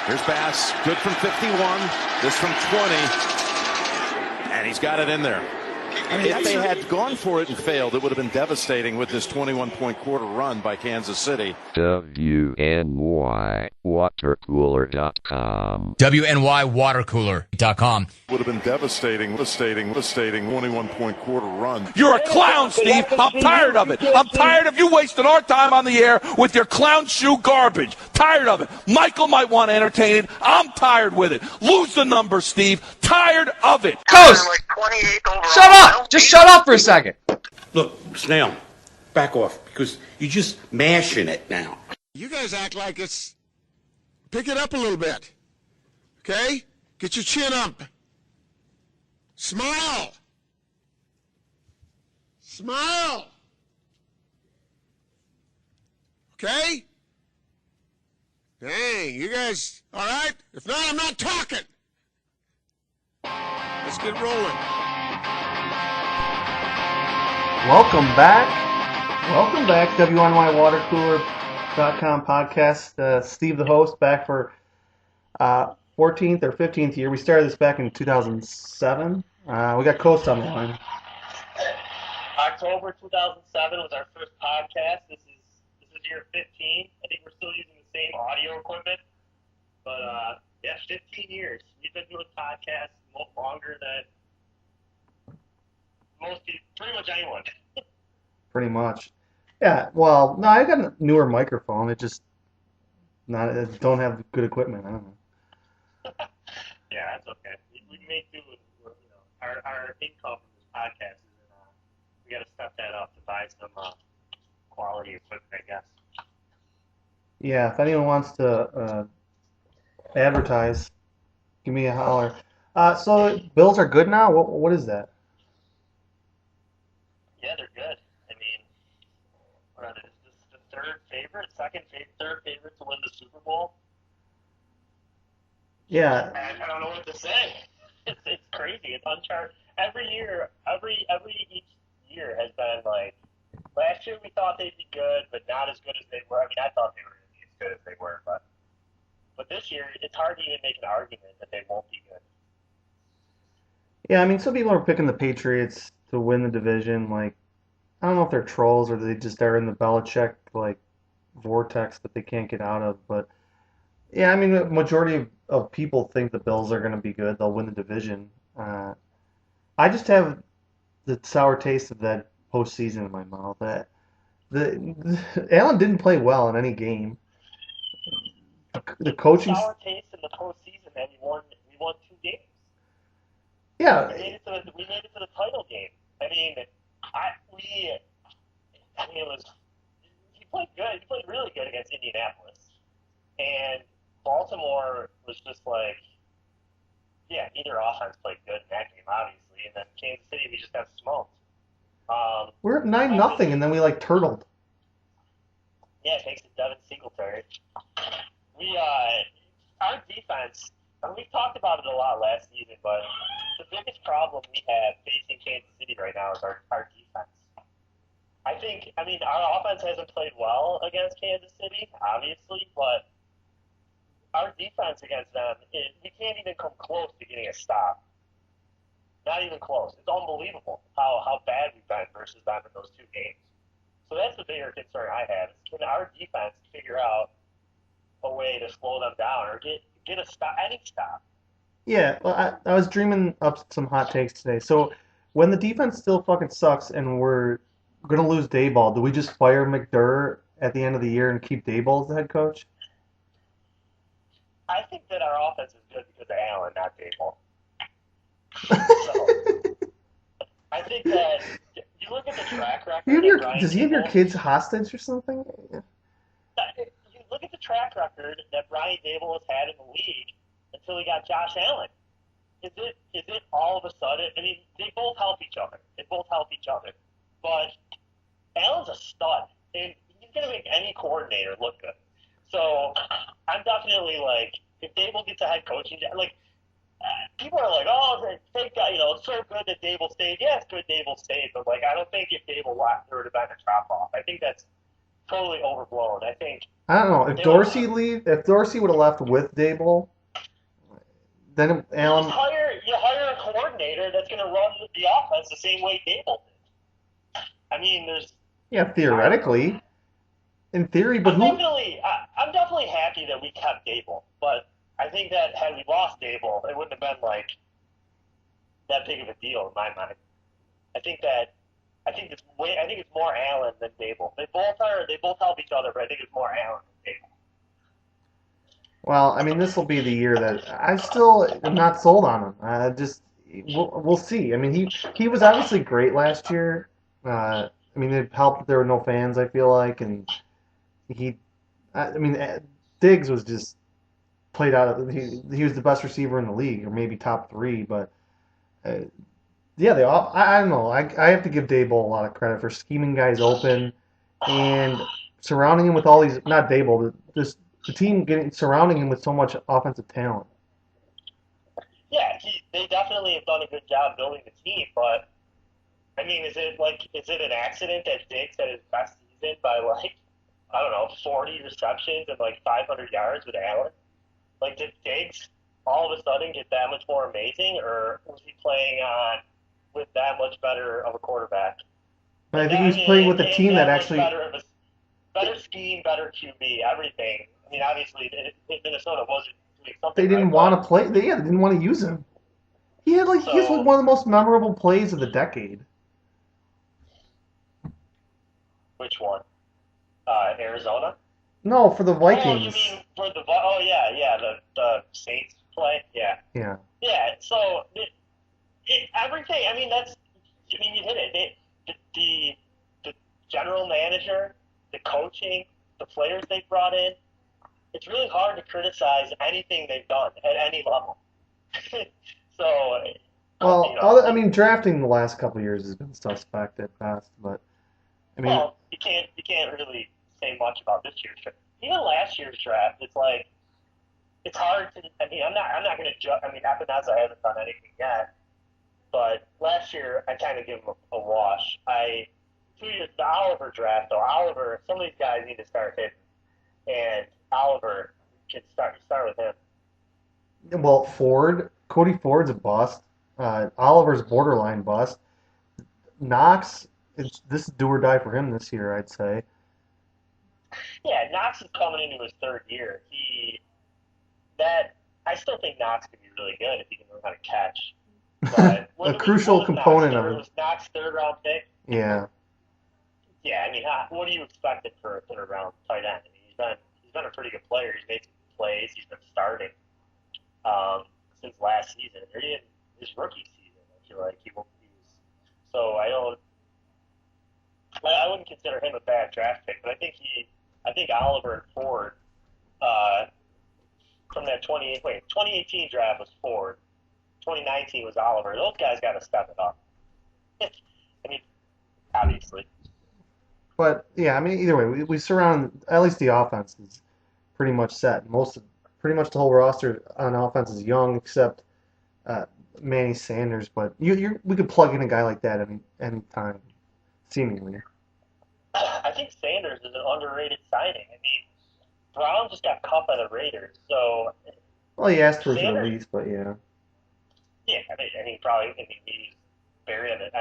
Here's Bass, good from 51, this from 20, and he's got it in there. If they had gone for it and failed, it would have been devastating with this 21-point quarter run by Kansas City. WNYWatercooler.com. WNYWatercooler.com. Would have been devastating, 21-point quarter run. You're a clown, Steve. I'm tired of it. I'm tired of you wasting our time on the air with your clown shoe garbage. Tired of it. Michael might want to entertain it. I'm tired with it. Lose the number, Steve. Tired of it. Coast! Shut up! Just shut up for a second. Look, Snail, back off, because you're just mashing it now. You guys act like it's... Pick it up a little bit. Okay? Get your chin up. Smile. Smile. Okay? Dang, you guys, all right? If not, I'm not talking. Let's get rolling. Welcome back. WNYWatercooler.com podcast. Steve, the host, back for 14th or 15th year. We started this back in 2007. We got Coast on the line. October 2007 was our first podcast. This is year 15. I think we're still using the same audio equipment. But, 15 years. We've been doing podcasts longer than most people, pretty much anyone. Pretty much. Yeah, well, no, I got a newer microphone. It just don't have good equipment. I don't know. Yeah, that's okay. We make do with our income from this podcast is we got to step that up to buy some quality equipment, I guess. Yeah, if anyone wants to advertise, give me a holler. So Bills are good now? What is that? Yeah, they're good. I mean, what are they? This is the third favorite to win the Super Bowl. Yeah. I don't know what to say. It's crazy. It's uncharted. Every year, each year has been like. Last year we thought they'd be good, but not as good as they were. I mean, I thought they were going to be as good as they were, but this year it's hard to even make an argument that they won't be good. Yeah, I mean, some people are picking the Patriots to win the division. Like, I don't know if they're trolls or they just are in the Belichick like vortex that they can't get out of. But yeah, I mean, the majority of people think the Bills are going to be good. They'll win the division. I just have the sour taste of that postseason in my mouth. That Allen didn't play well in any game. The coaching sour taste in the postseason that we won 2 games. Yeah. We made it to the title game. I mean, he played good. He played really good against Indianapolis, and Baltimore was just like, neither offense played good in that game, obviously, and then Kansas City we just got smoked. We're at 9-0, and then we turtled. Yeah, thanks to Devin Singletary. Our defense. We've talked about it a lot last season, but the biggest problem we have facing Kansas City right now is our defense. Our offense hasn't played well against Kansas City, obviously, but our defense against them, we can't even come close to getting a stop. Not even close. It's unbelievable how bad we've been versus them in those 2 games. So that's the bigger concern I have. Can our defense figure out a way to slow them down or get a stop, any stop? Yeah, well, I was dreaming up some hot takes today. So when the defense still fucking sucks and we're going to lose Daboll, do we just fire McDermott at the end of the year and keep Daboll as the head coach? I think that our offense is good because of Allen, not Daboll. So, I think that you look at the track record. Does he have your kids hostage or something? You look at the track record that Brian Daboll has had in the league until he got Josh Allen. Is it all of a sudden? I mean, they both help each other. But Allen's a stud, and he's going to make any coordinator look good. So I'm definitely if Daboll gets a head coaching job, people are like, oh, thank God, it's so good that Daboll stayed. Yeah, it's good Daboll stayed, but I don't think if Daboll left, there would have been a drop off. I think that's totally overblown. I think I don't know if They Dorsey if Dorsey would have left with Dable, then You Allen. you hire a coordinator that's going to run the offense the same way Dable did. I mean, there's Yeah, theoretically, in theory, but I'm definitely happy that we kept Dable, but I think that had we lost Dable, it wouldn't have been like that big of a deal in my mind. I think it's more Allen than Dable. They both help each other, but I think it's more Allen than Dable. Well, I mean, this will be the year that I still am not sold on him. We'll see. I mean, he was obviously great last year. I mean, it helped that there were no fans. I feel like, and he, I mean, Diggs was just played out. He was the best receiver in the league, or maybe top three. But yeah, they all. I don't know. I have to give Dable a lot of credit for scheming guys open and surrounding him with all these. Not Dable, but just the team surrounding him with so much offensive talent. Yeah, they definitely have done a good job building the team, but I mean, is it an accident that Diggs had his best season by like, I don't know, 40 receptions and like 500 yards with Allen? Like, did Diggs all of a sudden get that much more amazing, or was he playing on with that much better of a quarterback? But I think he was playing with a team that actually. Better scheme, better QB, everything. I mean, obviously, Minnesota wasn't doing something. They didn't want to play. They didn't want to use him. He had he has one of the most memorable plays of the decade. Which one? Arizona? No, for the Vikings. Oh, you mean for the the Saints play? Yeah. Yeah. Yeah. So everything. I mean, you hit it. The general manager, the coaching, the players they brought in. It's really hard to criticize anything they've done at any level. So. Well, I mean, drafting the last couple of years has been suspect at best, but I mean. Well, you can't really say much about this year's draft. Even last year's draft, it's like it's hard to. I mean, I'm not going to judge. I mean, Epineza hasn't done anything yet, but last year I kind of give him a wash. 2 years the Oliver draft though. Oliver, some of these guys need to start hitting, and Oliver can start with him. Well, Cody Ford's a bust. Oliver's borderline bust. Knox, this is do or die for him this year, I'd say. Yeah, Knox is coming into his third year. I still think Knox could be really good if he can learn how to catch. But a crucial component of it. Was Knox third round pick? Yeah. Yeah, I mean, what do you expect for a third round tight end? I mean, he's been a pretty good player. He's made some plays. He's been starting since last season, or even his rookie season. I feel like he won't use. So I wouldn't consider him a bad draft pick, but I think Oliver and Ford from that 2018 draft was Ford, 2019 was Oliver. Those guys got to step it up. I mean, obviously. But yeah, I mean, either way, we surround at least the offense is pretty much set. Pretty much the whole roster on offense is young, except Manny Sanders. But we could plug in a guy like that any time, seemingly. I think Sanders is an underrated signing. I mean, Brown just got cut by the Raiders, so. Well, he asked for his release, but yeah. Yeah, I mean, probably he's buried in it.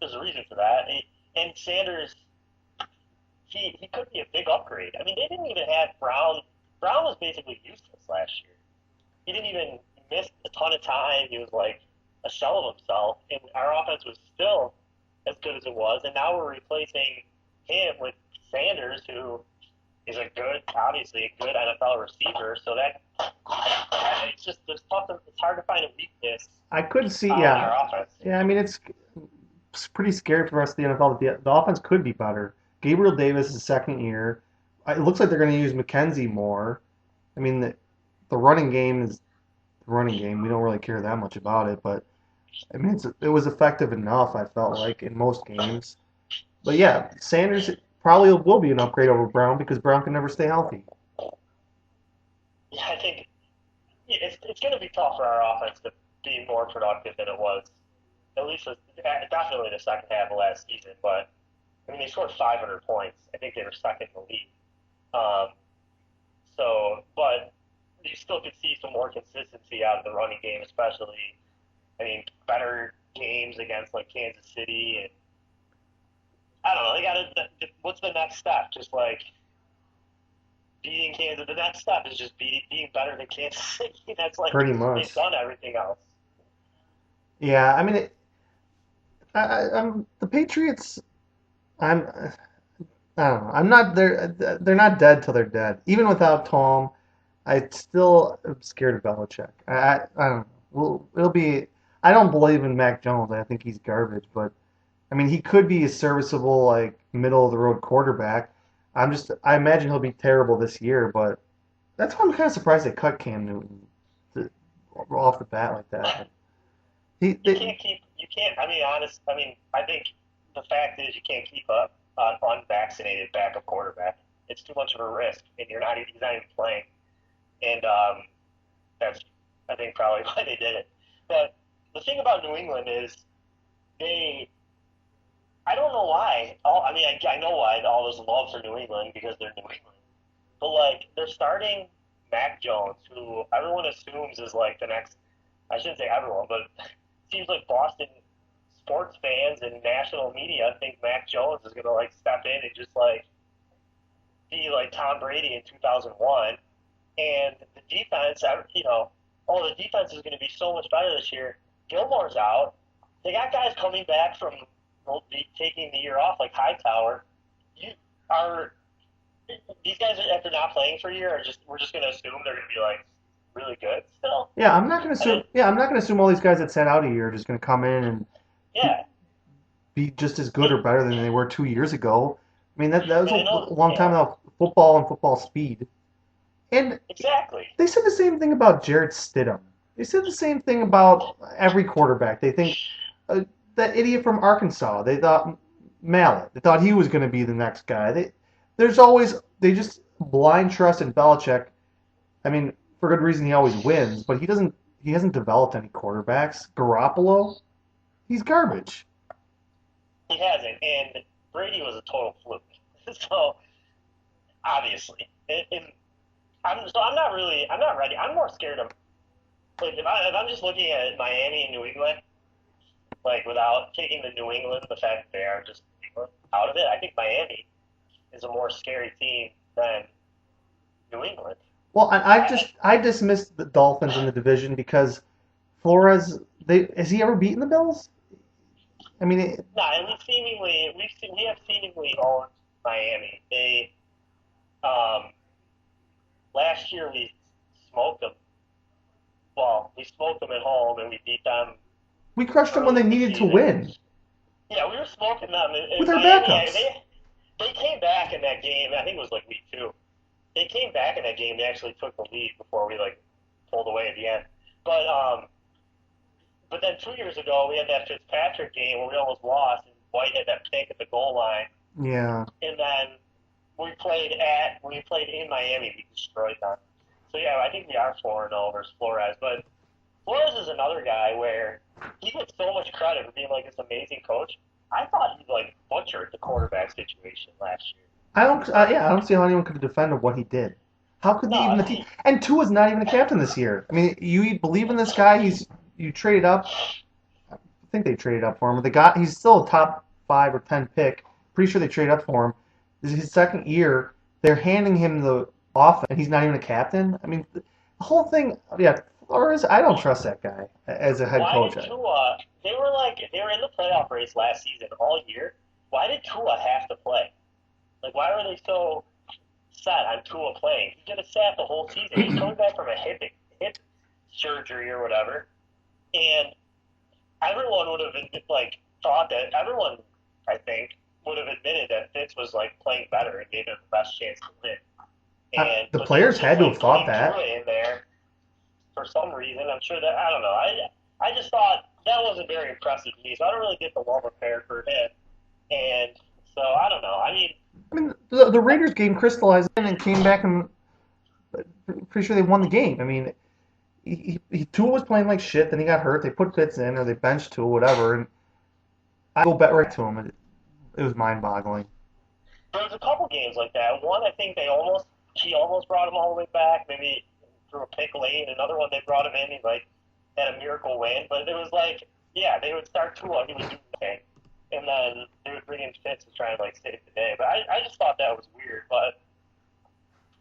There's a reason for that. And Sanders, he could be a big upgrade. I mean, they didn't even have Brown. Brown was basically useless last year. He didn't even miss a ton of time. He was like a shell of himself, and our offense was still as good as it was. And now we're replacing him with Sanders, who is obviously a good NFL receiver. So that it's tough. It's hard to find a weakness. I could see, in our offense. Yeah, I mean, it's pretty scary for the rest of the NFL that the offense could be better. Gabriel Davis is second year. It looks like they're going to use McKenzie more. I mean, the running game is the running game. We don't really care that much about it, but I mean, it was effective enough, I felt like, in most games. But yeah, Sanders probably will be an upgrade over Brown because Brown can never stay healthy. Yeah, I think it's going to be tough for our offense to be more productive than it was, at least definitely the second half of last season. But I mean, they scored 500 points. I think they were second in the league. But you still could see some more consistency out of the running game, especially. I mean, better games against like Kansas City, and I don't know. They got to. What's the next step? Just like beating Kansas. The next step is just being better than Kansas City. That's like Pretty much. they've done everything else. Yeah, I mean, I'm the Patriots. I don't know. I'm not. They're not dead till they're dead. Even without Tom, I still am scared of Belichick. I don't know. Well, it'll be. I don't believe in Mac Jones. I think he's garbage. But I mean, he could be a serviceable, like middle of the road quarterback. I imagine he'll be terrible this year. But that's why I'm kind of surprised they cut Cam Newton off the bat like that. You can't. I mean, I think the fact is you can't keep up an unvaccinated backup quarterback. It's too much of a risk, and he's not even playing. And that's, I think, probably why they did it. But the thing about New England is I don't know why. I know why all this love for New England because they're New England. But, like, they're starting Mac Jones, who everyone assumes is, like, the next, I shouldn't say everyone, but it seems like Boston sports fans and national media think Mac Jones is going to, like, step in and just, like, be like Tom Brady in 2001. And the defense, the defense is going to be so much better this year. Gilmore's out. They got guys coming back from taking the year off, like Hightower. These guys, after not playing for a year, we're just going to assume they're going to be like really good still. Yeah, I'm not going to assume. Yeah, I'm not going to assume all these guys that sat out a year are just going to come in and be just as good or better than they were 2 years ago. I mean, that was a long time without football and football speed. And exactly, they said the same thing about Jarrett Stidham. They said the same thing about every quarterback. They think that idiot from Arkansas. They thought Mallet. They thought he was going to be the next guy. They just blind trust in Belichick. I mean, for good reason, he always wins, but he hasn't developed any quarterbacks. Garoppolo, he's garbage. He hasn't, and Brady was a total fluke. So obviously, I'm not ready. I'm more scared of, like, if I'm just looking at Miami and New England, like, without taking the New England, the fact that they are just out of it, I think Miami is a more scary team than New England. Well, I dismissed the Dolphins in the division because Flores. Has he ever beaten the Bills? I mean, and we have seemingly owned Miami. They last year we smoked them. Well, we smoked them at home and we beat them. We crushed them when they needed to win. Yeah, we were smoking them with our Miami, backups. They came back in that game. I think it was like week 2. They came back in that game. They actually took the lead before we pulled away at the end. But then 2 years ago we had that Fitzpatrick game where we almost lost, and White had that pick at the goal line. Yeah. And then we played in Miami. We destroyed them. So yeah, I think we are 4-0 versus Flores. But Flores is another guy where he gets so much credit for being like this amazing coach. I thought he butchered the quarterback situation last year. I don't see how anyone could defend what he did. How could even the team? And Tua's not even a captain this year. I mean, you believe in this guy? You traded up. I think they traded up for him. He's still a top 5 or 10 pick. Pretty sure they traded up for him. This is his second year. They're handing him the offense, and he's not even a captain. I mean, the whole thing. Yeah, Flores. I don't trust that guy as a head coach. Tua? They were in the playoff race last season all year. Why did Tua have to play? Like, why were they so set on Tua playing? He could have sat the whole season. He's coming back from a hip surgery or whatever, and everyone would have thought that everyone, I think, would have admitted that Fitz was playing better and gave him the best chance to win. And the players had to have thought that. In there for some reason, I'm sure that I don't know. I just thought that wasn't very impressive to me, so I don't really get the love affair for him. And so I don't know. I mean, the Raiders game crystallized and came back and pretty sure they won the game. I mean, Tua was playing like shit. Then he got hurt. They put Fitz in, or they benched Tua, whatever. And I go back right to him. It was mind-boggling. there was a couple games like that. One, I think he almost brought him all the way back. Maybe threw a pick late. Another one, they brought him in. He had a miracle win. But it was they would start Tua. He would do the thing, and then they would bring in Fitz to try and save the day. But I just thought that was weird. But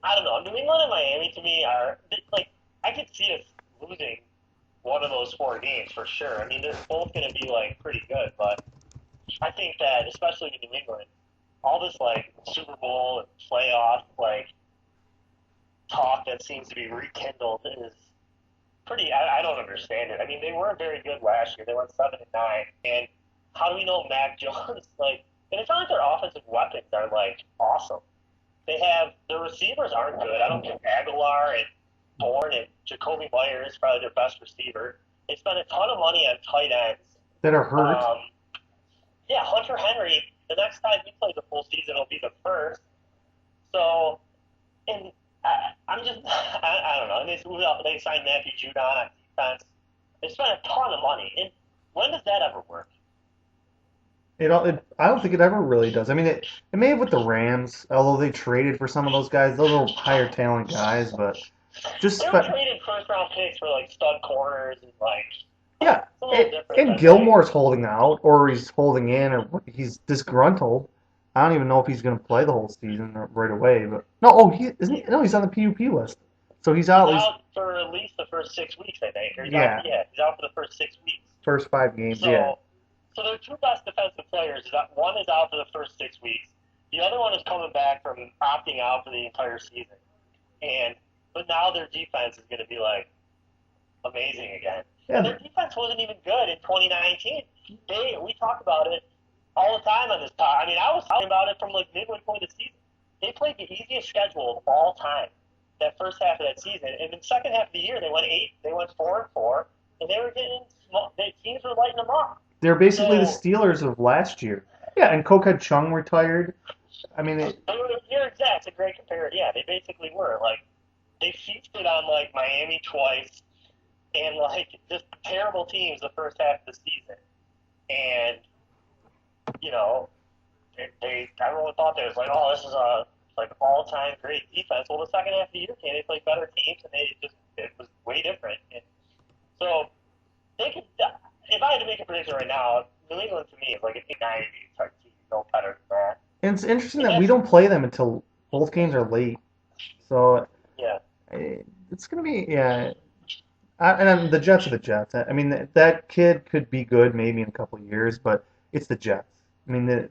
I don't know. New England and Miami to me are I could see us losing one of those 4 games for sure. I mean, they're both going to be pretty good, but I think that especially in New England, all this Super Bowl and playoff talk that seems to be rekindled is pretty. I don't understand it. I mean, they weren't very good last year. They went 7-9, and how do we know Mac Jones? And it's not like their offensive weapons are awesome. They have the receivers aren't good. I don't think Aguilar and Bourne and Jacoby Myers is probably their best receiver. They spent a ton of money on tight ends that are hurt. Hunter Henry. The next time he plays a full season, will be the first. So, and I don't know. And they signed Matthew Judon on defense. They spent a ton of money. And when does that ever work? I don't think it ever really does. I mean, it may have with the Rams, although they traded for some of those guys, those little higher talent guys, but just they were traded first round picks for stud corners and yeah. It's a little different, And Gilmore's holding out, or he's holding in, or he's disgruntled. I don't even know if he's going to play the whole season right away. But no, he's on the PUP list, so he's out. He's out for at least the first 6 weeks, I think. He's out for the first 6 weeks. First 5 games, So their 2 best defensive players, one is out for the first 6 weeks. The other one is coming back from opting out for the entire season. But now their defense is going to be amazing again. Yeah. And their defense wasn't even good in 2019. We talk about it all the time on this pod. I mean, I was talking about it from midway point of the season. They played the easiest schedule of all time that first half of that season. And in the second half of the year, they went 4-4, and they were getting teams were lighting them up. They're basically the Steelers of last year. Yeah, and Koka Chung retired. I mean, you're exact. It's a great comparison. Yeah, they basically were they feasted on Miami twice, and just terrible teams the first half of the season, and everyone thought they was this is a all-time great defense. Well, the second half of the year came, they played better teams, and it was way different. And so they could. If I had to make a prediction right now, New England to me is an 90 type team, no better than that. And it's interesting that we don't play them until both games are late. So yeah, it's gonna be and the Jets are the Jets. I mean, that kid could be good maybe in a couple of years, but it's the Jets. I mean, the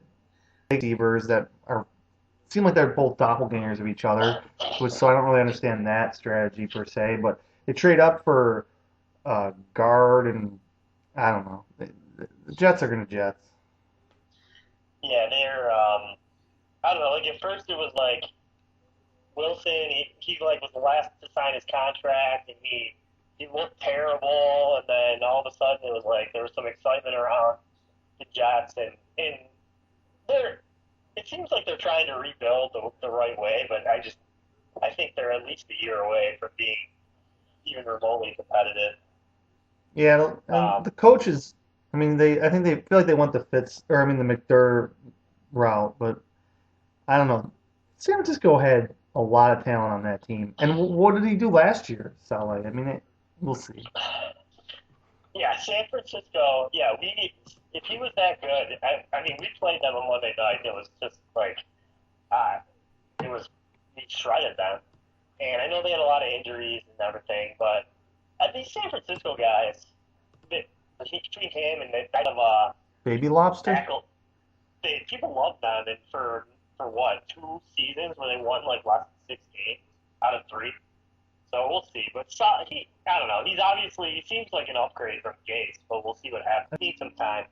receivers that seem like they're both doppelgangers of each other, so I don't really understand that strategy per se. But they trade up for guard, and I don't know. The Jets are gonna Jets. Yeah, they're I don't know. At first it was Wilson. He was the last to sign his contract, and he looked terrible. And then all of a sudden it was there was some excitement around the Jets, and it seems like they're trying to rebuild the right way. But I think they're at least a year away from being even remotely competitive. Yeah, and the coaches. I mean, I think they feel like they want the Fitz, or the McDermott route, but I don't know. San Francisco had a lot of talent on that team, and what did he do last year, Saleh? I mean, we'll see. Yeah, San Francisco. Yeah, if he was that good, I mean, we played them on Monday night. And it was just we shredded them, and I know they had a lot of injuries and everything, but these San Francisco guys, between him and they kind of Baby Lobster. People love them, and for what 2 seasons where they won less than 6 games out of 3. So we'll see. But I don't know. He seems like an upgrade from Gase, but we'll see what happens. He needs some time.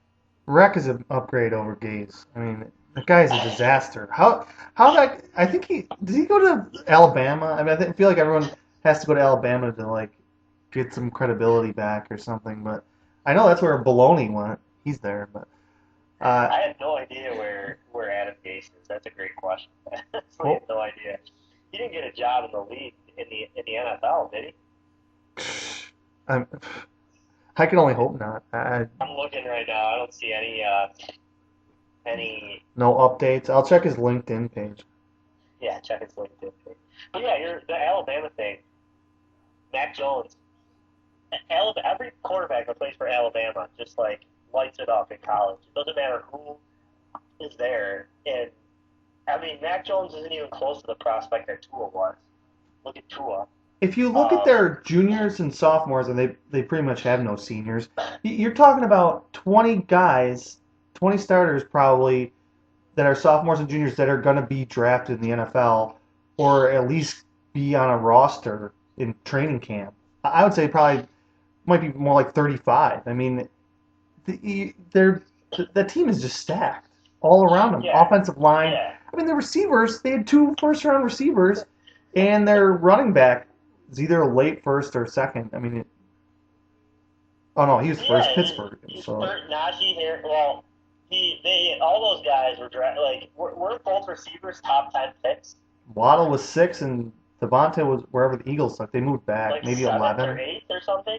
Reck is an upgrade over Gase. I mean, that guy is a disaster. I think did he go to Alabama? I mean, I feel like everyone has to go to Alabama to get some credibility back or something, but I know that's where Baloney went. He's there, but I had no idea where Adam Gase is. That's a great question. I have no idea. He didn't get a job in the league in the NFL, did he? I can only hope not. I'm looking right now. I don't see any. any. No updates. I'll check his LinkedIn page. Yeah, check his LinkedIn page. But yeah, the Alabama thing. Mac Jones. Alabama, every quarterback that plays for Alabama just like lights it up in college. It doesn't matter who is there. And I mean, Mac Jones isn't even close to the prospect that Tua was. Look at Tua. If you look at their juniors and sophomores, and they pretty much have no seniors, you're talking about 20 guys, 20 starters probably that are sophomores and juniors that are going to be drafted in the NFL or at least be on a roster in training camp. I would say probably might be more like 35. I mean, the team is just stacked all around them. Yeah. Offensive line. Yeah. I mean, the receivers, they had 2 first-round receivers, and their running back is either a late first or second. I mean, oh no, he was first, Pittsburgh. So Najee Harris. Well, they all those guys were drafted. Like, were both receivers top 10 picks? Waddle was 6, and Devontae was wherever the Eagles took. They moved back, Like maybe 7th 11 or 8th or something.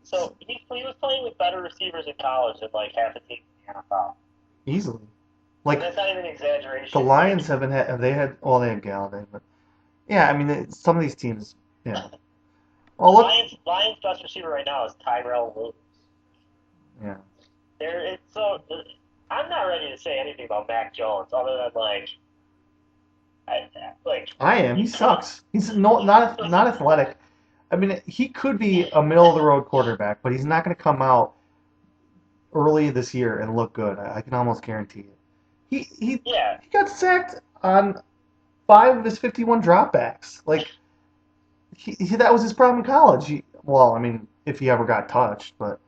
So he was playing with better receivers in college than like half the team in the NFL. easily. And Like that's not even an exaggeration. the Lions haven't had. They had. Well, they had Galladay, but yeah, I mean, some of these teams. Yeah. Well, look. Lions' best receiver right now is Tyrell Williams. Yeah. I'm not ready to say anything about Mac Jones other than I am. He sucks. He's not athletic. I mean, he could be a middle of the road quarterback, but he's not going to come out early this year and look good. I can almost guarantee it. He got sacked on 5 of his 51 dropbacks. Like that was his problem in college. I mean, if he ever got touched, but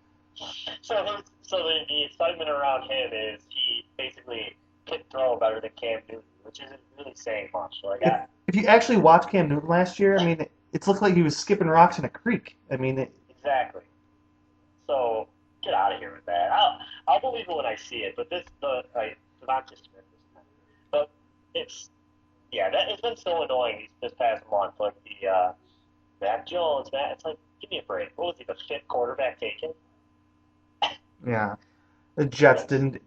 So the excitement around him is he basically can throw better than Cam Newton, which isn't really saying much. Like if you actually watched Cam Newton last year, I mean, it looked like he was skipping rocks in a creek. I mean, exactly. So get out of here with that. I'll believe it when I see it. But not just Smith. But it's it's been so annoying this past month. Like the Mac Jones, it's like, give me a break. What was he, the 5th quarterback taken? yeah, the Jets didn't.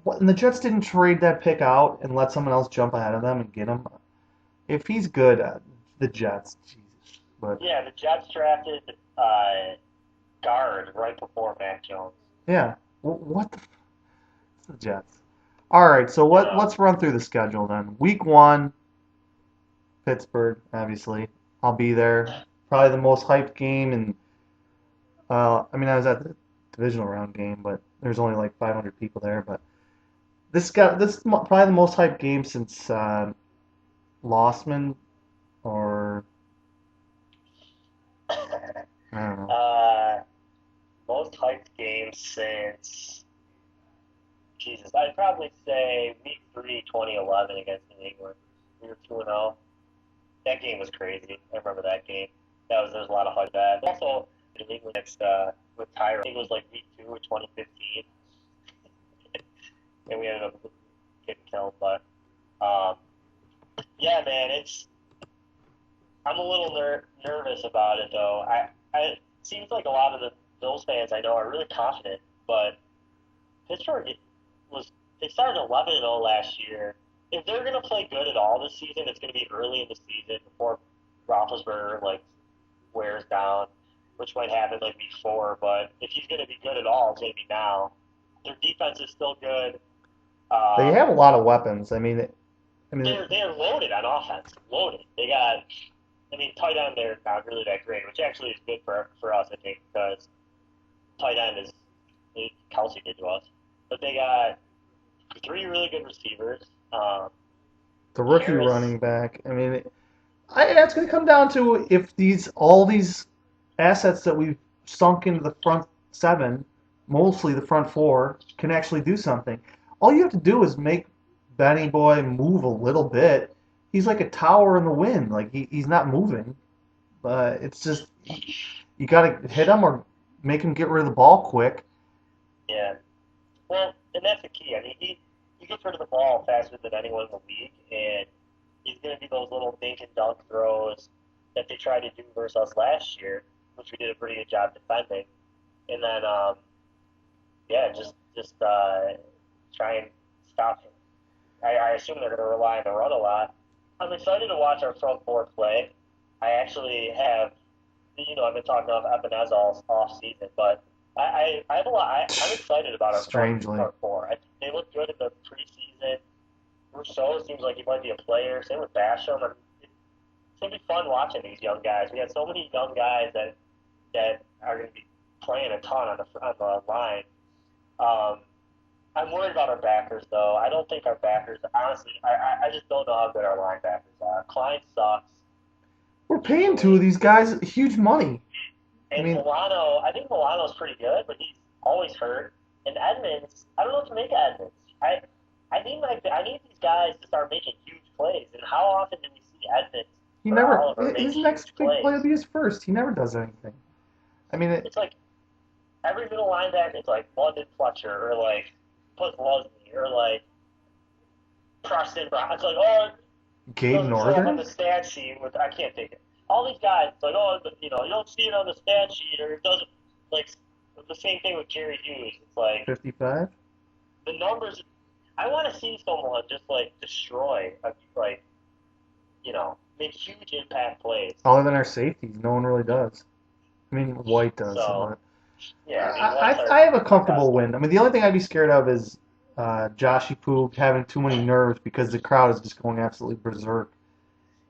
And the Jets didn't trade that pick out and let someone else jump ahead of them and get him. If he's good, the Jets, Jesus. But yeah, the Jets drafted guard right before Mac Jones. yeah, what the Jets? All right, so let's run through the schedule then. Week 1, Pittsburgh, obviously. I'll be there. Probably the most hyped game, and I mean, I was at the divisional round game, but there's only like 500 people there. But this is probably the most hyped game since Lossman, or I don't know. Most hyped game since Jesus. I'd probably say Week 3, 2011 against New England. We were 2-0. That game was crazy. I remember that game. There was a lot of hype that. Also, New England against with Tyra. I think it was like Week 2 of 2015, and we ended up getting killed. But yeah, man, I'm a little nervous about it though. It seems like a lot of the Bills fans I know are really confident, but Pittsburgh they started 11-0 last year. If they're going to play good at all this season, it's going to be early in the season before Roethlisberger wears down, which might happen like week 4. But if he's going to be good at all, it's going to be now. Their defense is still good. They have a lot of weapons. I mean, they're loaded on offense. Loaded. They got. I mean, tight end they're not really that great, which actually is good for us, I think, because tight end is Kelsey did to us. But they got 3 really good receivers. The rookie Harris, running back. I mean, it's going to come down to if all these assets that we've sunk into the front 7, mostly the front 4, can actually do something. All you have to do is make Benny Boy move a little bit. He's like a tower in the wind. Like he's not moving. But it's just you got to hit him or make him get rid of the ball quick. Yeah. Well, and that's the key. I mean, he gets rid of the ball faster than anyone in the league, and he's going to do those little dink and dunk throws that they tried to do versus us last year, which we did a pretty good job defending. And then, just try and stop him. I assume they're going to rely on the run a lot. I'm excited to watch our front four play. I actually have, I've been talking about Ebenezer all off season, but I have a lot. I'm excited about our front four. They look good in the preseason. Rousseau seems like he might be a player. Same with Basham. It's going to be fun watching these young guys. We have so many young guys that are going to be playing a ton on the line. I'm worried about our backers, though. I don't think our backers, honestly, I just don't know how good our linebackers are. Klein sucks. We're paying two of these guys huge money. And Milano, I think Milano's pretty good, but he's always hurt. And Edmonds, I don't know what to make of Edmonds. I need these guys to start making huge plays. And how often do we see Edmonds? His next big play will be his first. He never does anything. I mean, it's like every middle linebacker is like London Fletcher or like Pusluzny or like Preston Brown. It's like, Gabe Northern on the stat sheet with I can't take it. All these guys, it's like, you don't see it on the stat sheet, or it doesn't. Like the same thing with Jerry Hughes. It's like 55. The numbers. I want to see someone just like destroy, make huge impact plays. Other than our safeties, no one really does. I mean, White does. Yeah, I have a comfortable win. I mean, the only thing I'd be scared of is Joshy Poo having too many nerves because the crowd is just going absolutely berserk.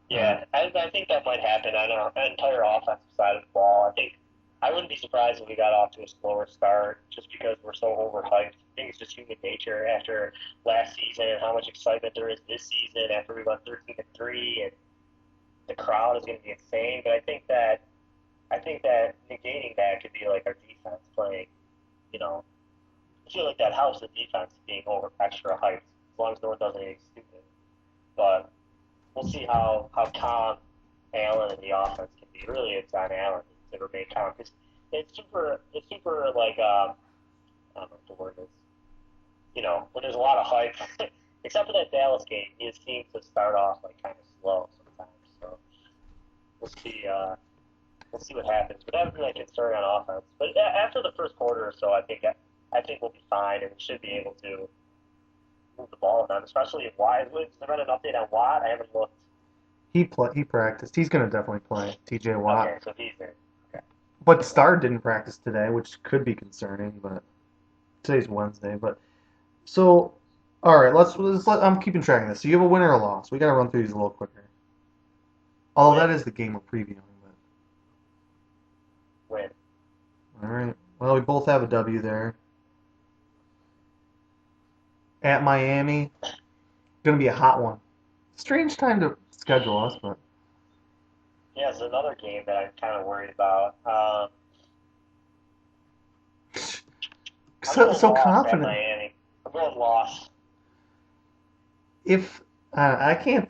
Yeah, I think that might happen on our entire offensive side of the ball. I wouldn't be surprised if we got off to a slower start just because we're so overhyped. I think it's just human nature after last season and how much excitement there is this season after we went 13-3, and the crowd is going to be insane. But I think that negating that could be like our defense playing, I feel like that helps the defense being over extra hyped as long as no one does anything stupid. But we'll see how calm Allen and the offense can be. Really, it's on Allen to remain calm because it's super like I don't know what the word is. When there's a lot of hype, except for that Dallas game, his team to start off like kind of slow sometimes. So we'll see. We'll see what happens. But that would be my concern on offense. But after the first quarter or so, I think we'll be fine and we should be able to move the ball around, especially if Watt. Is there been an update on Watt? I haven't looked. He practiced. He's going to definitely play. T.J. Watt. Okay, so he's there. Okay. But Starr didn't practice today, which could be concerning. But today's Wednesday. But so, all right. I'm keeping track of this. So you have a win or a loss. We got to run through these a little quicker. Although that is the game we're previewing. Win. All right. Well, we both have a W there. At Miami, going to be a hot one. Strange time to schedule us, but yeah, it's another game that I'm kind of worried about. so confident. At Miami. I'm going loss. If I can't,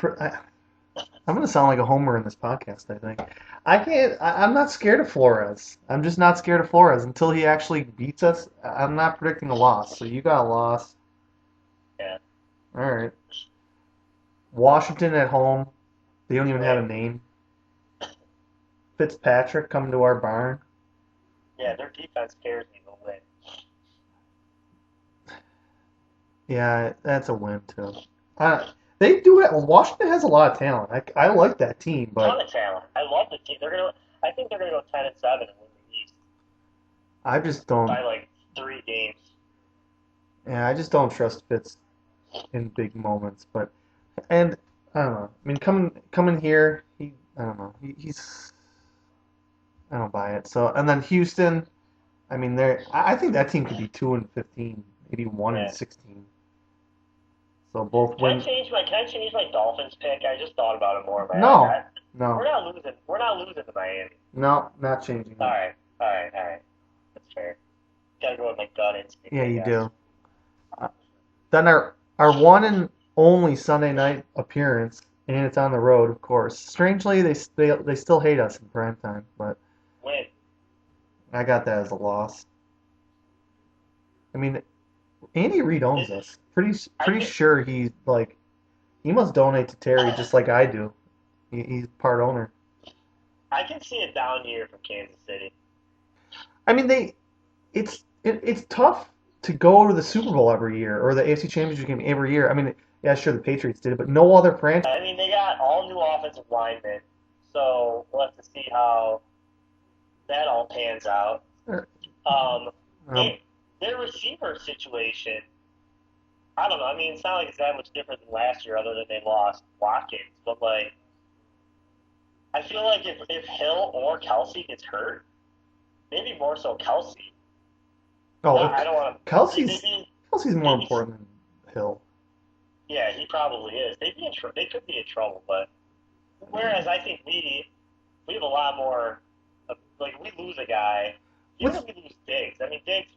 I'm going to sound like a homer in this podcast. I think I can't. I'm not scared of Flores. I'm just not scared of Flores until he actually beats us. I'm not predicting a loss. So you got a loss. Yeah. All right. Washington at home. They don't even have a name. Fitzpatrick coming to our barn. Yeah, their defense scares me to win. Yeah, that's a win too. They do it. Washington has a lot of talent. I like that team, but a ton of talent. I love the team. I think they're gonna go 10-7 and win the East. I just don't. By like 3 games. Yeah, I just don't trust Fitz in big moments. And I don't know. I mean, coming here, I don't know. He's I don't buy it. So and then Houston, I mean, I think that team could be 2-15, maybe 1-16. So both win. Can I change my Dolphins pick? I just thought about it more. No. We're not losing. We're not losing to Miami. No, not changing. All right. That's fair. Gotta go with my gut instinct. Yeah, you do. Then our one and only Sunday night appearance, and it's on the road, of course. Strangely, they still hate us in prime time, but win. I got that as a loss. I mean, Andy Reid owns us. Pretty sure he must donate to Terry just like I do. He's part owner. I can see a down year for Kansas City. I mean, it's tough to go to the Super Bowl every year or the AFC Championship game every year. I mean, yeah, sure, the Patriots did it, but no other franchise. I mean, they got all new offensive linemen, so we'll have to see how that all pans out. Their receiver situation, I don't know. I mean, it's not like it's that much different than last year, other than they lost Watkins. But like, I feel like if Hill or Kelsey gets hurt, maybe more so Kelsey. Oh, I don't want to. Kelsey's more important than Hill. Yeah, he probably is. They could be in trouble, but whereas I think we have a lot more. Like, if we lose a guy, even if we lose Diggs, I mean, Diggs,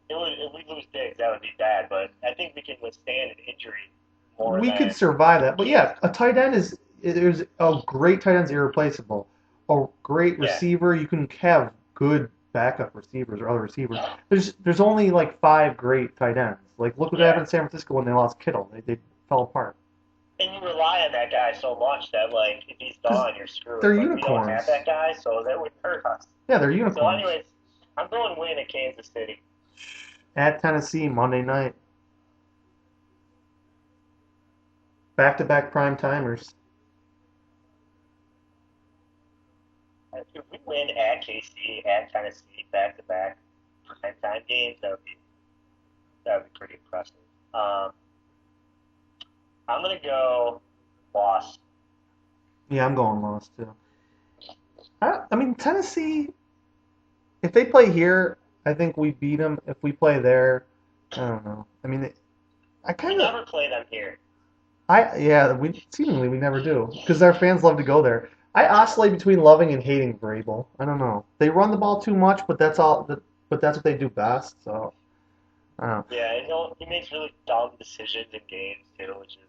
if we lose Diggs, that would be bad, but I think we can withstand an injury more We than... could survive that. But yeah, a tight end there's a great tight end's irreplaceable. A great receiver, you can have good backup receivers or other receivers. There's only like 5 great tight ends. Like, look what happened in San Francisco when they lost Kittle. They fell apart. And you rely on that guy so much that, like, if he's gone, you're screwed. They're like, unicorns. We don't have that guy, so that would hurt us. Yeah, they're unicorns. So anyways, I'm going win at Kansas City. At Tennessee, Monday night. Back-to-back prime timers. If we win at KC, at Tennessee, back-to-back primetime games, that would be pretty impressive. I'm going to go loss. Yeah, I'm going loss, too. I mean, Tennessee, if they play here, I think we beat them. If we play there, I don't know. I mean, We never play them here. We never do, because our fans love to go there. I oscillate between loving and hating Vrabel. I don't know. They run the ball too much, but that's all. But that's what they do best. So, I don't know. Yeah, and he makes really dumb decisions in games too, which is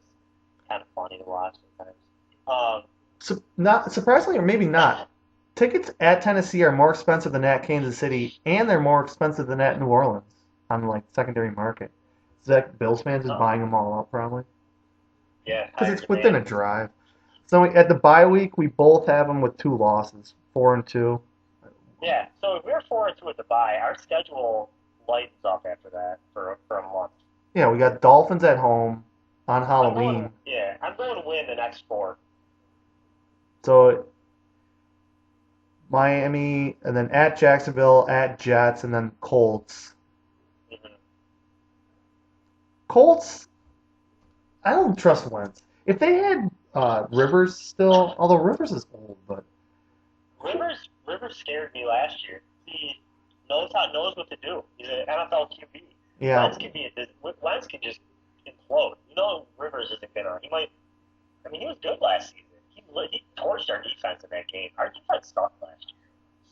kind of funny to watch sometimes. Not surprisingly, or maybe not. Tickets at Tennessee are more expensive than at Kansas City, and they're more expensive than at New Orleans on like secondary market. Zach Bills fans just buying them all up probably. Yeah, because it's within a drive. So at the bye week, we both have them with 2 losses, 4-2. Yeah, so if we're 4-2 at the bye, our schedule lightens up after that for a month. Yeah, we got Dolphins at home on Halloween. I'm going to win the next 4. So Miami, and then at Jacksonville, at Jets, and then Colts. Mm-hmm. Colts, I don't trust Wentz. If they had Rivers still, although Rivers is old, but Rivers scared me last year. He knows what to do. He's an NFL QB. yeah, Wentz can just implode. You know, Rivers isn't gonna. He might. I mean, he was good last season. He torched our defense in that game. Our defense sucked last year.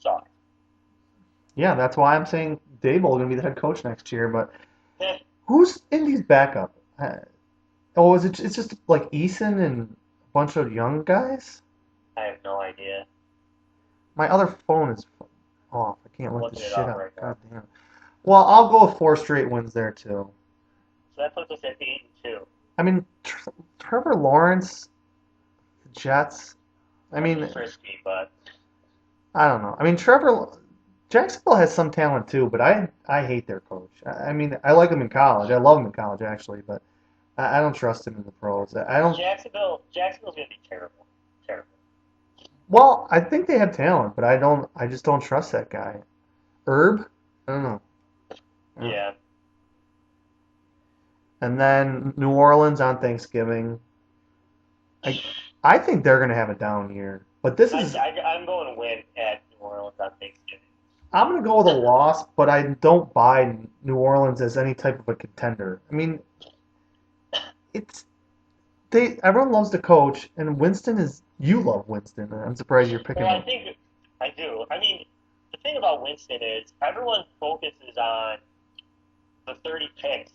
Sucked. yeah, that's why I'm saying Daboll going to be the head coach next year. But Yeah. who's Indy's backup? It's just like Eason and a bunch of young guys? I have no idea. My other phone is off. I can't look Looking this it shit up up. right now. God damn. Well, I'll go with 4 straight wins there too. So that puts us at 8-2. I mean, Trevor Lawrence, the Jets. I mean, Frisky, but I don't know. I mean, Jacksonville has some talent too, but I hate their coach. I mean, I like him in college. I love him in college actually, but I don't trust him in the pros. I don't. Jacksonville's going to be terrible. Terrible. Well, I think they have talent, but I just don't trust that guy. Herb? I don't know. Yeah. And then New Orleans on Thanksgiving. I think they're going to have a down year. But this is. I'm going to win at New Orleans on Thanksgiving. I'm going to go with a loss, but I don't buy New Orleans as any type of a contender. I mean, everyone loves the coach, and Winston is. You love Winston. I'm surprised you're picking Well, him. I think I do. I mean, the thing about Winston is everyone focuses on the 30 picks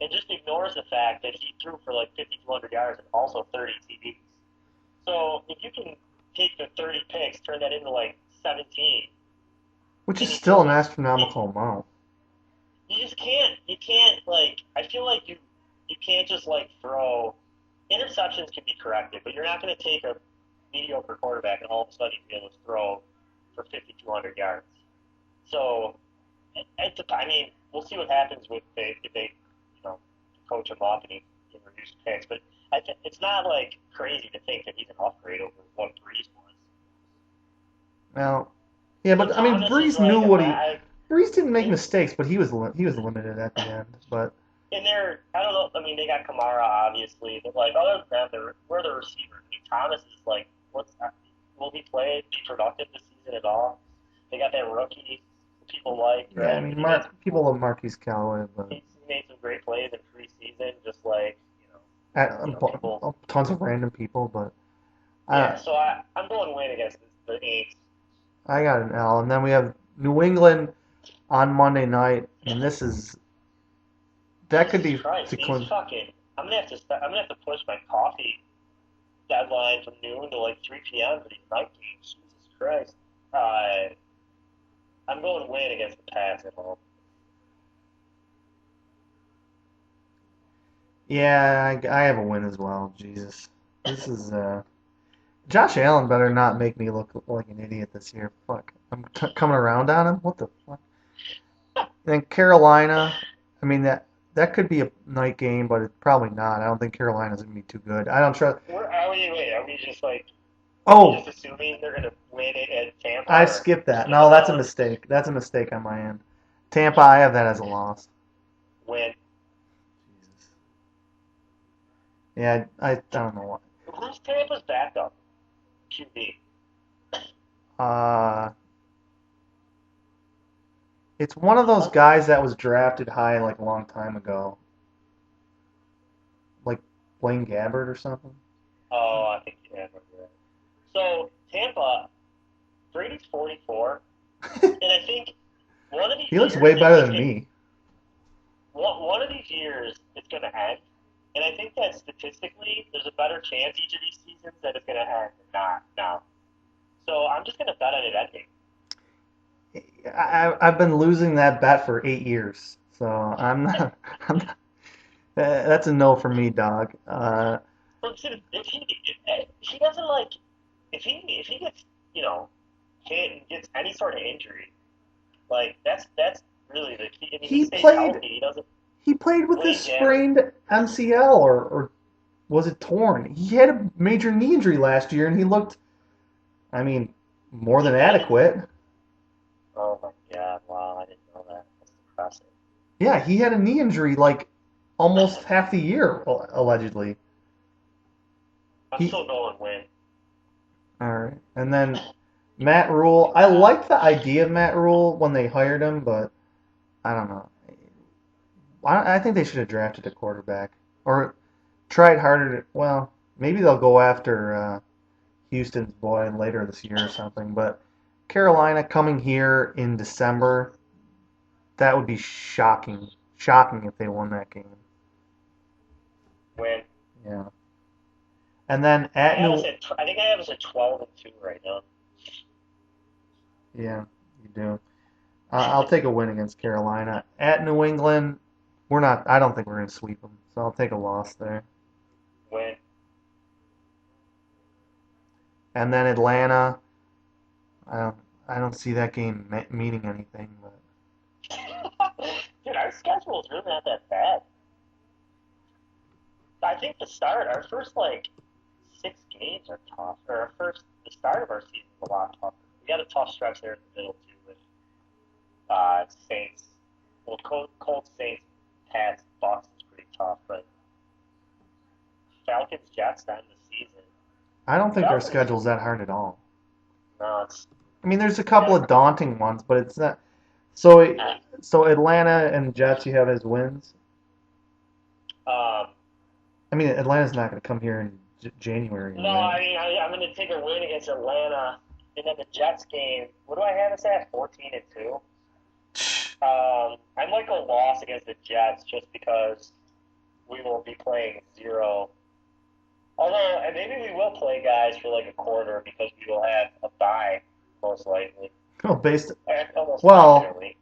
and just ignores the fact that he threw for like 5,200 yards and also 30 TDs. So if you can take the 30 picks, turn that into like 17. Which is still an astronomical amount. You just can't. You can't, like, I feel like you can't just, like, throw. Interceptions can be corrected, but you're not going to take a mediocre quarterback and all of a sudden be able to throw for 5,200 yards. So I mean, we'll see what happens with if they, coach him up and he can reduce picks. But it's not like crazy to think that he's an upgrade over what Breeze was. Well, yeah, but I mean, Thomas Breeze is like knew what he. I- Breeze didn't make mistakes, but he was limited at the end. But And I don't know. I mean, they got Kamara obviously, but like other than that, we're the receiver. I mean, Thomas is like, will he play, be productive this season at all? They got that rookie people like. yeah, Right? I mean, people love Marquise Callaway, but He made some great plays in preseason, just like people. tons of random people. But Yeah, so I'm going win against the Aints. I got an L, and then we have New England on Monday night, and that could be Christ, these fucking. I'm gonna have to push my coffee deadline from noon to like 3 p.m. for these night games. Jesus Christ. I'm going win against the Pats at home. Yeah, I have a win as well. Jesus, this is Josh Allen better not make me look like an idiot this year. Fuck, I'm coming around on him. What the fuck? And Carolina, I mean that could be a night game, but it's probably not. I don't think Carolina's gonna be too good. I don't trust. Are we just like Oh, just assuming they're gonna win it at Tampa? I or- skipped that. No, that's a mistake. That's a mistake on my end. Tampa, I have that as a loss. Win. Jesus. Yeah, I don't know what. Who's Tampa's backup? QB. It's one of those guys that was drafted high like a long time ago. Like Blaine Gabbert or something. Oh, I think you have that. So Tampa, Brady's 44, and I think one of these. He looks years way that better he than can- me. One of these years, it's going to end, and I think that statistically, there's a better chance each of these seasons that it's going to end than not now. So I'm just going to bet on it ending. I've been losing that bet for 8 years, so I'm not. That's a no for me, dog. But if he doesn't like, if he gets hit and gets any sort of injury, like that's really the key. I mean, He stays played- healthy. He doesn't. He played with Blaine this Gabbert. sprained MCL, or was it torn? He had a major knee injury last year, and he looked, I mean, more than adequate. Oh my God! Wow, I didn't know that. That's depressing. Yeah, he had a knee injury like almost half the year, allegedly. I'm He- still going win. All right. And then Matt Rule. I like the idea of Matt Rule when they hired him, but I don't know. I think they should have drafted a quarterback or tried harder. Well, maybe they'll go after Houston's boy later this year or something. But Carolina coming here in December, that would be shocking. Shocking if they won that game. Win. Yeah. And then at I New. think I have us at 12-2 right now. Yeah, you do. I'll take a win against Carolina. At New England, we're not. I don't think we're going to sweep them, so I'll take a loss there. Win. And then Atlanta, I don't see that game meaning anything. But Dude, our schedule is really not that bad. I think our first 6 games are tough. Or the start of our season is a lot tougher. We got a tough stretch there in the middle too with Saints. Well, Colts, Saints, Pats, Bucks is pretty tough, but Falcons, Jets to end the season. I don't think our schedule's that hard at all. No, it's I mean, there's a couple of daunting ones, but it's not. So Atlanta and Jets, you have as wins. I mean, Atlanta's not going to come here in January. No, I mean, I'm going to take a win against Atlanta, and then the Jets game. What do I have us at? 14-2. I might go loss against the Jets just because we will be playing 0. Although, and maybe we will play guys for like a quarter because we will have a bye most likely. Oh, Almost Well, definitely.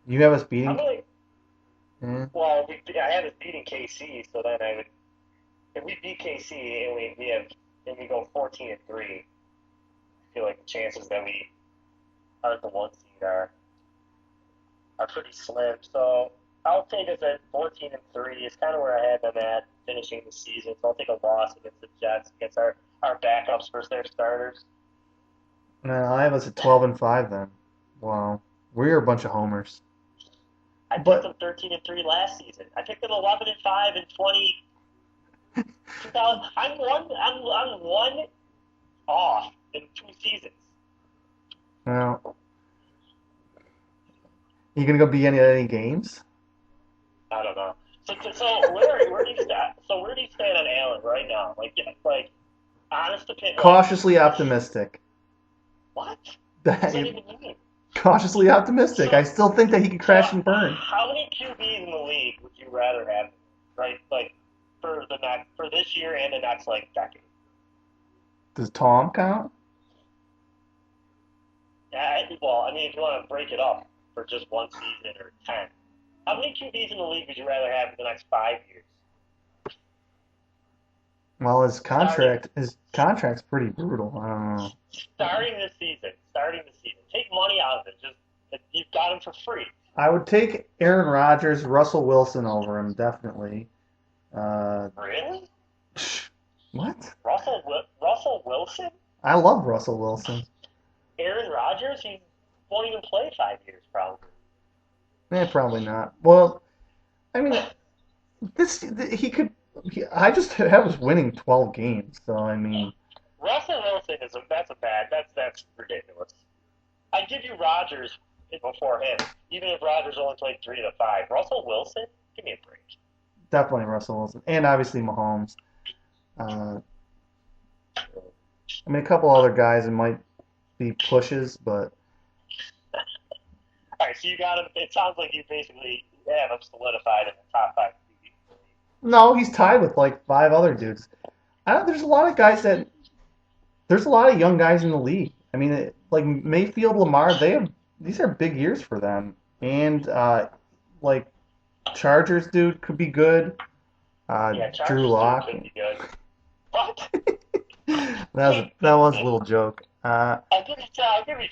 you have us I'm beating. really, Yeah. well, I have us beating KC, so then I would. If we beat KC and we go 14-3, I feel like the chances that we aren't the 1 seed are are pretty slim. So I'll take us at 14-3. It's kind of where I had them at finishing the season. So I'll take a loss against the Jets, against our backups versus their starters. No, I have us at 12-5 then. Wow, we're a bunch of homers. I picked them 13-3 last season. I picked them 11-5 in 2000. I'm one off in 2 seasons. Well, you gonna go be any games? I don't know. So where do you stand? So where do you stand on Allen right now? Like honest opinion. Cautiously optimistic. What? What does that even mean? Cautiously optimistic. I still think that he could crash and burn. How many QBs in the league would you rather have? Right, like for this year and the next decade. Does Tom count? Well, I mean, if you want to break it up for just one season or 10, how many QBs in the league would you rather have for the next 5 years? Well, his contract's pretty brutal. I don't know. Starting the season. Take money out of it. You've got him for free. I would take Aaron Rodgers, Russell Wilson over him, definitely. Really? What? Russell Wilson? I love Russell Wilson. Aaron Rodgers? He won't even play 5 years, probably. Probably not. Well, I mean, I just have us winning 12 games, so I mean. Russell Wilson that's ridiculous. I'd give you Rodgers before him, even if Rodgers only played 3 to 5. Russell Wilson? Give me a break. Definitely Russell Wilson. And obviously Mahomes. I mean, a couple other guys, it might be pushes, but. All right, so you got him. It sounds like you basically have him solidified in the top 5. No, he's tied with 5 other dudes. There's a lot of guys there's a lot of young guys in the league. I mean, Mayfield, Lamar, these are big years for them. And Chargers dude could be good. Chargers Drew Lock. could be good. What? that was a little joke. I'll give you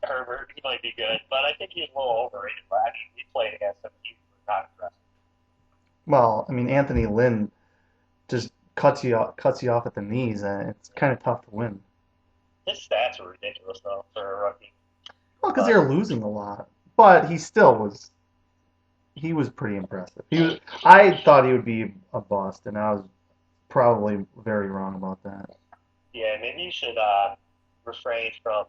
Herbert. He might be good, but I think he's a little overrated. But I mean, we played against him. He was not impressive. Well, I mean, Anthony Lynn just cuts you off at the knees, and it's kind of tough to win. His stats were ridiculous, though, for a rookie. Well, because they were losing a lot, but he still was. He was pretty impressive. I thought he would be a bust, and I was probably very wrong about that. Yeah, maybe you should refrain from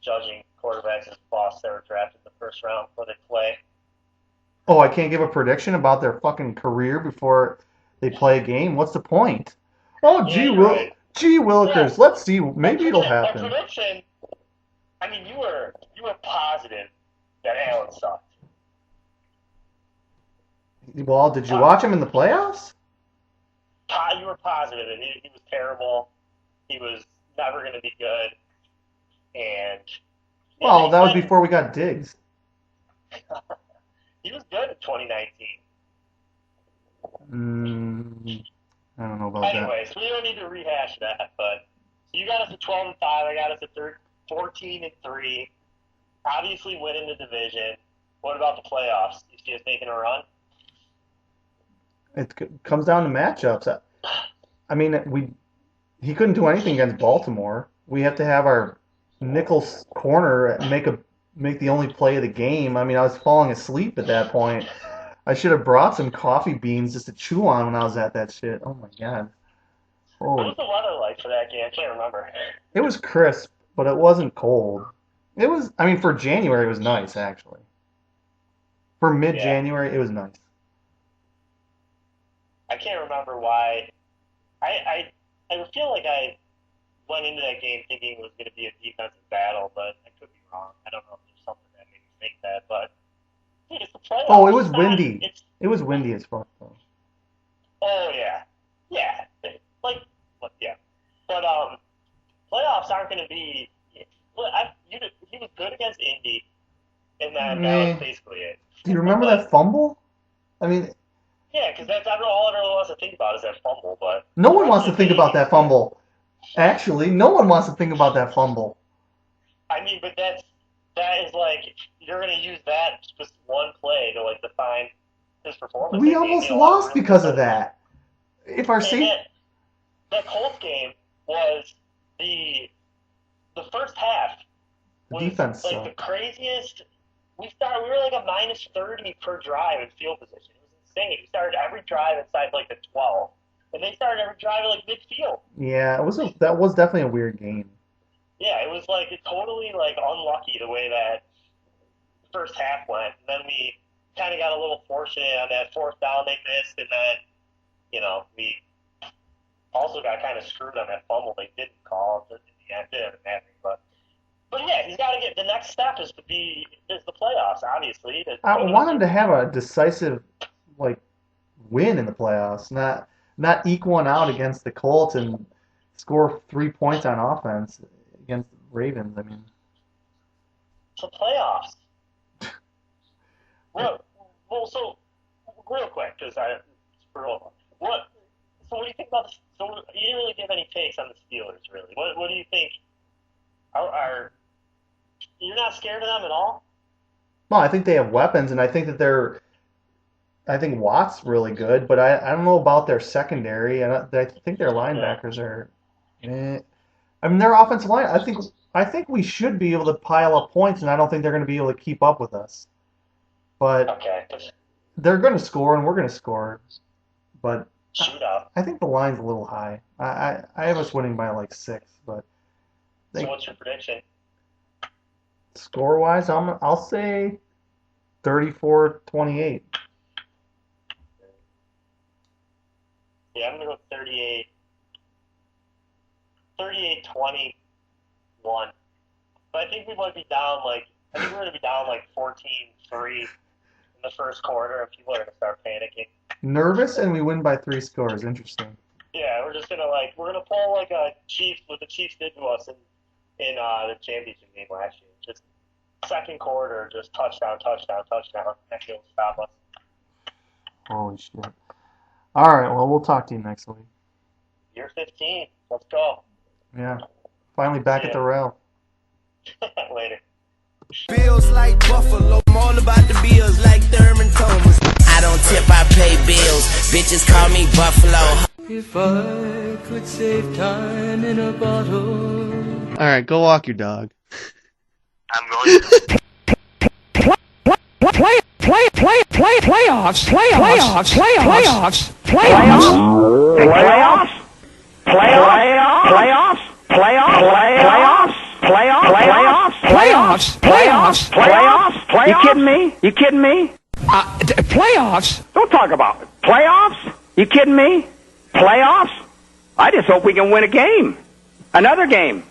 judging quarterbacks as busts that were drafted in the first round before they play. Oh, I can't give a prediction about their fucking career before they play a game? What's the point? Oh, Yeah, gee Willikers, let's see. Maybe it'll happen. A prediction, I mean, you were positive that Allen sucked. Well, did you watch him in the playoffs? You were positive that he was terrible. He was never going to be good. And Well, that was before we got Diggs. He was good in 2019. I don't know about that. Anyways, we don't need to rehash that. But you got us at 12-5. I got us at 14-3. Obviously, winning the division. What about the playoffs? You see us making a run? It comes down to matchups. I mean, he couldn't do anything against Baltimore. We have to have our nickel corner make the only play of the game. I mean, I was falling asleep at that point. I should have brought some coffee beans just to chew on when I was at that shit. Oh my god. What was the weather like for that game? I can't remember. It was crisp, but it wasn't cold. It was, I mean, for January, it was nice, actually. For mid-January, it was nice. I can't remember why. I feel like I went into that game thinking it was going to be a defensive battle, but I could be wrong. I don't know if there's something that made me think that, but dude, it's the playoffs. Oh, it was windy. It was windy as fuck, though. Oh, yeah. Yeah. Yeah. But playoffs aren't going to be... He was good against Indy, and that was basically it. Do you remember that fumble? I mean... Yeah, because that's all everyone wants to think about is that fumble, but... No one wants to think about that fumble. Actually, no one wants to think about that fumble. I mean, but that is like you're going to use that just one play to like define his performance. We almost lost because of that. If our that Colts game was the first half was defense like the craziest. We were like a minus 30 per drive in field position. It was insane. We started every drive inside like the 12, and they started every drive at like midfield. Yeah, that was definitely a weird game. Yeah, it was like totally like unlucky the way that first half went. And then we kind of got a little fortunate on that fourth down they missed, and then we also got kind of screwed on that fumble they didn't call in the end. It didn't matter, but yeah, he's got to get the next step is the playoffs. Obviously, I want him to have a decisive win in the playoffs, not eke one out against the Colts and score 3 points on offense against the Ravens. I mean, it's the playoffs. So real quick, because what do you think about the? So you didn't really give any takes on the Steelers, really. What do you think? You're not scared of them at all? Well, I think they have weapons, and I think that I think Watt's really good, but I don't know about their secondary, and I think their linebackers are. I mean, their offensive line. I think we should be able to pile up points, and I don't think they're going to be able to keep up with us. But okay. They're going to score, and we're going to score. But shootout. I think the line's a little high. I have us winning by like 6, but. So what's your prediction? Score-wise, I'll say 34-28. Yeah, I'm going to go 38-21. But I think we might be down I think we're going to be down 14-3 in the first quarter, and people are going to start panicking. Nervous, and we win by 3 scores. Interesting. Yeah, we're just going to we're going to pull a Chiefs, what the Chiefs did to us in the championship game last year. Just second quarter, just touchdown. That will stop us. Holy shit. All right, well, we'll talk to you next week. Year 15. Let's go. Yeah. Finally back at the rail. Later. Bills like Buffalo, I'm all about the bills like Thurman Thomas. I don't tip, I pay bills. Bitches call me Buffalo. If I could save time in a bottle. All right, go walk your dog. I'm going to... Playoffs. You kidding me? Playoffs? Don't talk about it. Playoffs? You kidding me? Playoffs? I just hope we can win a game. Another game.